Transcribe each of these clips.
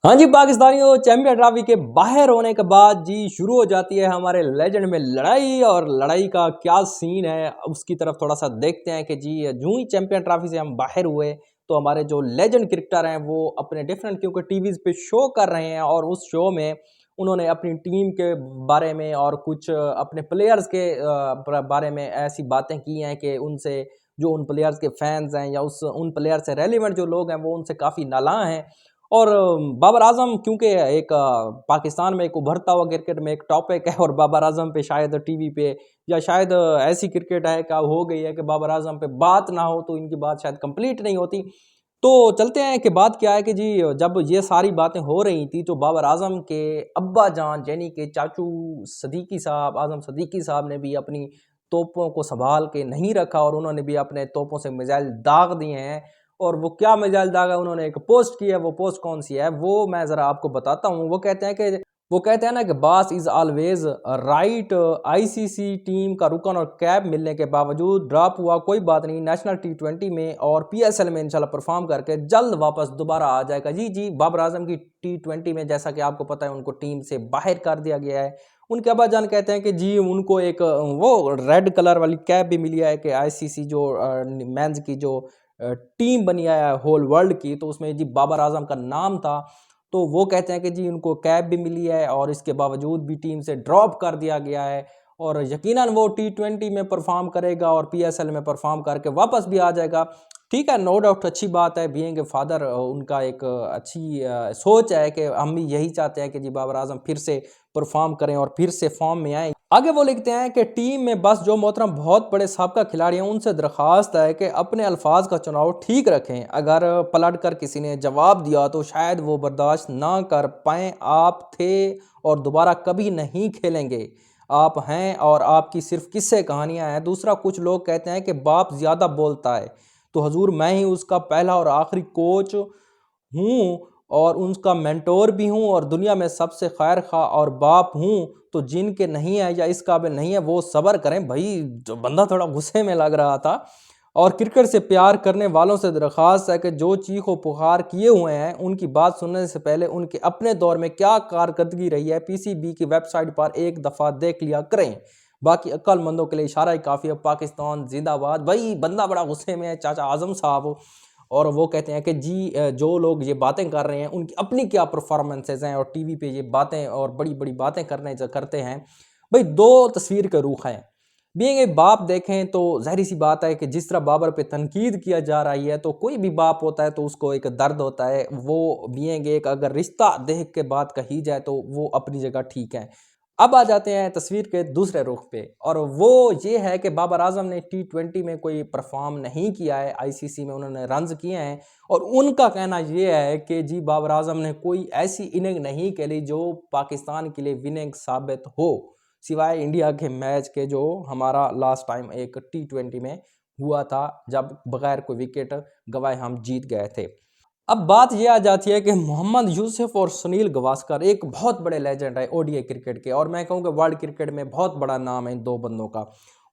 हाँ जी, पाकिस्तानियों champion trophy के बाहर होने के बाद जी शुरू हो जाती है हमारे लेजेंड में लड़ाई। और लड़ाई का क्या सीन है उसकी तरफ थोड़ा सा देखते हैं कि जी यूं ही चैंपियन ट्रॉफी से हम बाहर हुए तो हमारे जो लेजेंड क्रिकेटर हैं वो अपने डिफरेंट क्योंकि टीवीज पे शो कर रहे हैं और उस शो में उन्होंने अपनी टीम के बारे में और कुछ अपने प्लेयर्स के बारे में ऐसी बातें की हैं कि उनसे जो उन प्लेयर्स के फैंस हैं या उस उन प्लेयर से रेलिवेंट जो लोग हैं वो उनसे काफ़ी नालां हैं। और बाबर आजम क्योंकि एक पाकिस्तान में एक उभरता हुआ क्रिकेट में एक टॉपिक है और बाबर आजम पे शायद टीवी पे या शायद ऐसी क्रिकेट है क्या हो गई है कि बाबर आजम पे बात ना हो तो इनकी बात शायद कंप्लीट नहीं होती। तो चलते हैं कि बात क्या है कि जी जब ये सारी बातें हो रही थी तो बाबर आजम के अब्बा जान यानी कि चाचू सदीकी साहब आजम सदीकी साहब ने भी अपनी तोपों को संभाल के नहीं रखा और उन्होंने भी अपने तोपों से मिसाइल दाग दिए हैं। और वो क्या मिजाज दागा उन्होंने एक पोस्ट की है, वो पोस्ट कौन सी है वो मैं ज़रा आपको बताता हूँ। वो कहते हैं ना कि बास is always right. ICC team का रुकन और कैप मिलने के बावजूद ड्रॉप हुआ कोई बात नहीं, नेशनल टी20 में और पीएसएल में इंशाल्लाह परफॉर्म करके जल्द वापस दोबारा आ जाएगा। जी जी, बाबर आजम की टी20 में जैसा कि आपको पता है उनको टीम से बाहर कर दिया गया है। उनके अब्बाजान कहते हैं कि जी उनको एक वो रेड कलर वाली कैप भी मिली है कि आईसीसी जो मेंस की जो टीम बनी है होल वर्ल्ड की, तो उसमें जी बाबर आजम का नाम था। तो वो कहते हैं कि जी उनको कैप भी मिली है और इसके बावजूद भी टीम से ड्रॉप कर दिया गया है और यकीनन वो टी20 में परफॉर्म करेगा और पीएसएल में परफॉर्म करके वापस भी आ जाएगा। ठीक है, नो डाउट अच्छी बात है, बीइंग ए फादर उनका एक अच्छी सोच है कि हम भी यही चाहते हैं कि जी बाबर आजम फिर से परफॉर्म करें और फिर से फॉर्म में आए। आगे वो लिखते हैं कि टीम में बस जो मोहतरम बहुत बड़े साबका खिलाड़ी हैं उनसे दरख्वास्त है कि अपने अल्फाज का चुनाव ठीक रखें। अगर पलट कर किसी ने जवाब दिया तो शायद वो बर्दाश्त ना कर पाएँ। आप थे और दोबारा कभी नहीं खेलेंगे। आप हैं और आपकी सिर्फ किस्से कहानियां हैं। दूसरा, कुछ लोग कहते हैं कि बाप ज़्यादा बोलता है, तो हजूर मैं ही उसका पहला और आखिरी कोच हूँ और उनका मेंटोर भी हूँ और दुनिया में सबसे खैर खा और बाप हूँ। तो जिनके नहीं है या इस काबिल नहीं है वो सब्र करें। भाई जो बंदा थोड़ा गुस्से में लग रहा था। और क्रिकेट से प्यार करने वालों से दरख्वास्त है कि जो चीखो पुकार किए हुए हैं उनकी बात सुनने से पहले उनके अपने दौर में क्या कारकर्दगी रही है पीसीबी की वेबसाइट पर एक दफ़ा देख लिया करें। बाकी अक्लमंदों के लिए इशारा ही काफ़ी है। पाकिस्तान जिंदाबाद। भाई बंदा बड़ा गुस्से में है चाचा आजम साहब। और वो कहते हैं कि जी जो लोग ये बातें कर रहे हैं उनकी अपनी क्या परफॉर्मेंसेज हैं और टीवी पे ये बातें और बड़ी बड़ी बातें करते हैं। भाई दो तस्वीर के रुख हैं। बीइंग एक बाप देखें तो ज़ाहिर सी बात है कि जिस तरह बाबर पे तनकीद किया जा रही है तो कोई भी बाप होता है तो उसको एक दर्द होता है। वो बीइंग एक अगर रिश्ता देख के बात कही जाए तो वो अपनी जगह ठीक है। अब आ जाते हैं तस्वीर के दूसरे रुख पे और वो ये है कि बाबर आजम ने टी20 में कोई परफॉर्म नहीं किया है। आईसीसी में उन्होंने रन्स किए हैं और उनका कहना ये है कि जी बाबर आजम ने कोई ऐसी इनिंग नहीं खेली जो पाकिस्तान के लिए विनिंग साबित हो, सिवाय इंडिया के मैच के जो हमारा लास्ट टाइम एक टी20 में हुआ था जब बगैर कोई विकेट गवाए हम जीत गए थे। अब बात यह आ जाती है कि मोहम्मद यूसुफ और सुनील गावस्कर एक बहुत बड़े लेजेंड है ओडीआई क्रिकेट के और मैं कहूँ कि वर्ल्ड क्रिकेट में बहुत बड़ा नाम है इन दो बंदों का।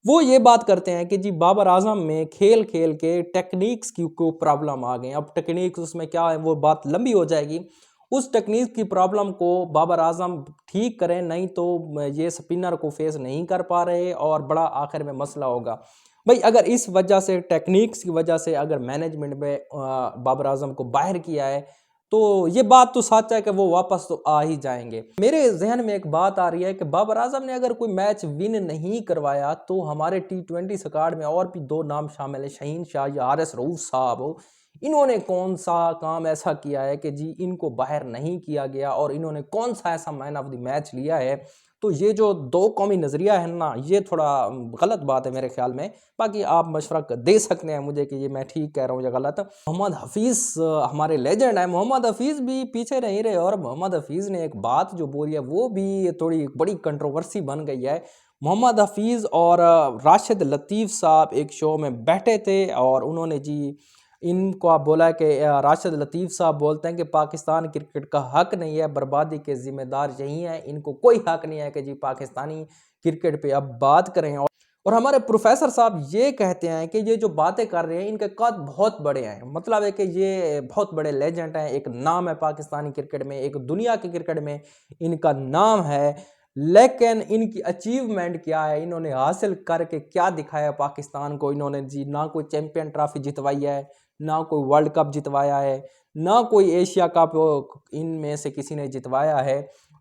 वो ये बात करते हैं कि जी बाबर आजम में खेल खेल के टेक्निक्स की को प्रॉब्लम आ गई। अब टेक्निक्स उसमें क्या है वो बात लंबी हो जाएगी। उस टेक्निक की प्रॉब्लम को बाबर आजम ठीक करें, नहीं तो ये स्पिनर को फेस नहीं कर पा रहे और बड़ा आखिर में मसला होगा। भाई अगर इस वजह से टेक्निक्स की वजह से अगर मैनेजमेंट में बाबर आजम को बाहर किया है तो ये बात तो सच है कि वो वापस तो आ ही जाएंगे। मेरे जहन में एक बात आ रही है कि बाबर आजम ने अगर कोई मैच विन नहीं करवाया तो हमारे टी20 स्क्वाड में और भी दो नाम शामिल है, शहीन शाह या आर एस रऊफ साहब। इन्होंने कौन सा काम ऐसा किया है कि जी इनको बाहर नहीं किया गया और इन्होंने कौन सा ऐसा मैन ऑफ द मैच लिया है। तो ये जो दो कौमी नज़रिया है ना ये थोड़ा गलत बात है मेरे ख्याल में। बाकी आप मशवरा दे सकते हैं मुझे कि ये मैं ठीक कह रहा हूँ या गलत। मोहम्मद हफीज़ हमारे लेजेंड है, मोहम्मद हफीज़ भी पीछे नहीं रहे और मोहम्मद हफीज़ ने एक बात जो बोली है वो भी थोड़ी बड़ी कंट्रोवर्सी बन गई है। मोहम्मद हफीज़ और राशिद लतीफ़ साहब एक शो में बैठे थे और उन्होंने जी इनको आप बोला कि राशिद लतीफ़ साहब बोलते हैं कि पाकिस्तान क्रिकेट का हक नहीं है, बर्बादी के ज़िम्मेदार यही हैं, इनको कोई हक नहीं है कि जी पाकिस्तानी क्रिकेट पे अब बात करें। और हमारे प्रोफेसर साहब ये कहते हैं कि ये जो बातें कर रहे हैं इनके कद बहुत बड़े हैं, मतलब है कि ये बहुत बड़े लेजेंड हैं, एक नाम है पाकिस्तानी क्रिकेट में, एक दुनिया के क्रिकेट में इनका नाम है। लेकिन इनकी अचीवमेंट क्या है, इन्होंने हासिल करके क्या दिखाया पाकिस्तान को? इन्होंने जी ना कोई चैंपियन ट्रॉफी जितवाई है, ना कोई वर्ल्ड कप जितवाया है, ना कोई एशिया कप इनमें से किसी ने जितवाया है।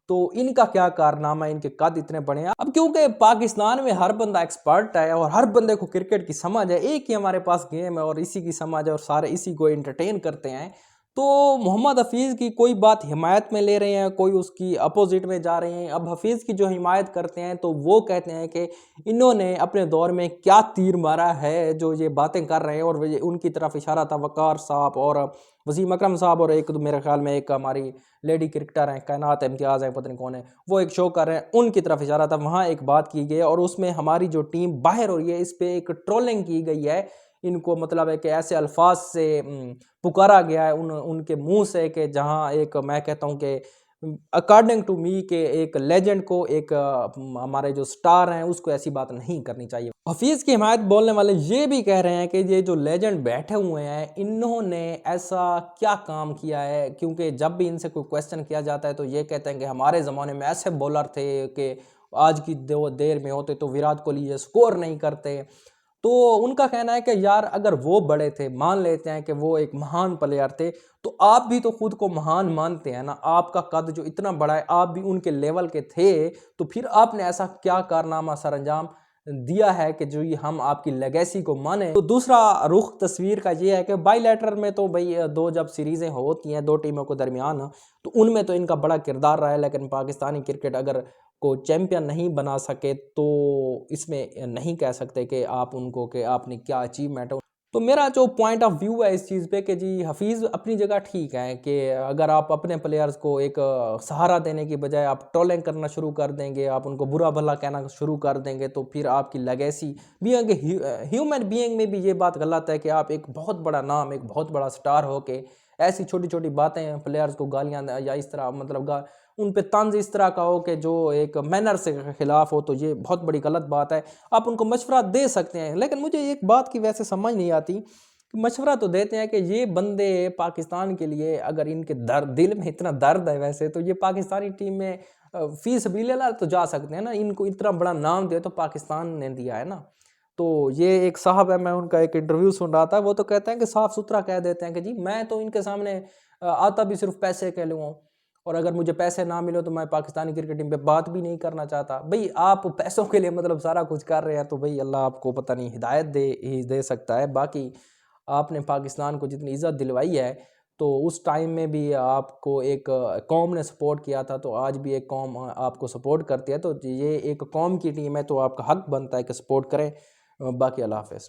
तो इनका क्या कारनामा है, इनके कद इतने बड़े हैं? अब क्योंकि पाकिस्तान में हर बंदा एक्सपर्ट है और हर बंदे को क्रिकेट की समझ है, एक ही हमारे पास गेम है और इसी की समझ है और सारे इसी को एंटरटेन करते हैं। तो मोहम्मद हफीज़ की कोई बात हिमायत में ले रहे हैं, कोई उसकी अपोजिट में जा रहे हैं। अब हफीज़ की जो हिमायत करते हैं तो वो कहते हैं कि इन्होंने अपने दौर में क्या तीर मारा है जो ये बातें कर रहे हैं, और उनकी तरफ इशारा था वकार साहब और वसीम अकरम साहब, और एक तो मेरे ख्याल में एक हमारी लेडी क्रिकेटर हैं कायनात इम्तियाज़ हैं, पता नहीं कौन है, वो एक शो कर रहे हैं, उनकी तरफ इशारा था। वहाँ एक बात की गई और उसमें हमारी जो टीम बाहर हो रही है इस पर एक ट्रोलिंग की गई है। इनको मतलब है कि ऐसे अल्फाज से पुकारा गया है उनके मुंह से कि जहां एक मैं कहता हूं कि अकॉर्डिंग टू मी के एक लेजेंड को, एक हमारे जो स्टार हैं उसको ऐसी बात नहीं करनी चाहिए। हफीज़ की हिमायत बोलने वाले ये भी कह रहे हैं कि ये जो लेजेंड बैठे हुए हैं इन्होंने ऐसा क्या काम किया है, क्योंकि जब भी इनसे कोई क्वेश्चन किया जाता है तो ये कहते हैं कि हमारे ज़माने में ऐसे बॉलर थे कि आज की देर में होते तो विराट कोहली ये स्कोर नहीं करते। तो उनका कहना है कि यार अगर वो बड़े थे, मान लेते हैं कि वो एक महान प्लेयर थे, तो आप भी तो खुद को महान मानते हैं ना, आपका कद जो इतना बड़ा है आप भी उनके लेवल के थे, तो फिर आपने ऐसा क्या कारनामा सरअंजाम दिया है कि जो ये हम आपकी लेगेसी को माने। तो दूसरा रुख तस्वीर का ये है कि बाईलैटरल में तो भाई दो जब सीरीज़ें होती हैं दो टीमों के दरमियान, तो उनमें तो इनका बड़ा किरदार रहा है, लेकिन पाकिस्तानी क्रिकेट अगर को चैंपियन नहीं बना सके तो इसमें नहीं कह सकते कि आप उनको कि आपने क्या अचीवमेंट है। तो मेरा जो पॉइंट ऑफ व्यू है इस चीज़ पे कि जी हफीज़ अपनी जगह ठीक है कि अगर आप अपने प्लेयर्स को एक सहारा देने की बजाय आप ट्रोलिंग करना शुरू कर देंगे, आप उनको बुरा भला कहना शुरू कर देंगे, तो फिर आपकी लेगेसी बीइंग ह्यूमन बीइंग में भी ये बात गलत है कि आप एक बहुत बड़ा नाम, एक बहुत बड़ा स्टार हो के ऐसी छोटी छोटी बातें प्लेयर्स को गालियाँ या इस तरह मतलब उन पे तंज इस तरह का हो कि जो एक मैनर से खिलाफ हो, तो ये बहुत बड़ी गलत बात है। आप उनको मशवरा दे सकते हैं, लेकिन मुझे एक बात की वैसे समझ नहीं आती कि मशवरा तो देते हैं कि ये बंदे पाकिस्तान के लिए, अगर इनके दर्द दिल में इतना दर्द है वैसे तो ये पाकिस्तानी टीम में फी सबीलिल्लाह तो जा सकते हैं ना, इनको इतना बड़ा नाम दिया तो पाकिस्तान ने दिया है ना। तो ये एक साहब है, मैं उनका एक इंटरव्यू सुन रहा था, वो तो कहते हैं कि साफ सुथरा कह देते हैं कि जी मैं तो इनके सामने आता भी सिर्फ पैसे के लिए हूँ, और अगर मुझे पैसे ना मिले तो मैं पाकिस्तानी क्रिकेट टीम पे बात भी नहीं करना चाहता। भाई आप पैसों के लिए मतलब सारा कुछ कर रहे हैं, तो भाई अल्लाह आपको पता नहीं हिदायत दे सकता है। बाकी आपने पाकिस्तान को जितनी इज़्ज़त दिलवाई है, तो उस टाइम में भी आपको एक कौम ने सपोर्ट किया था, तो आज भी एक कौम आपको सपोर्ट करती है, तो ये एक कौम की टीम है तो आपका हक बनता है कि सपोर्ट करें। बाकी अल्लाह हाफ़िज़।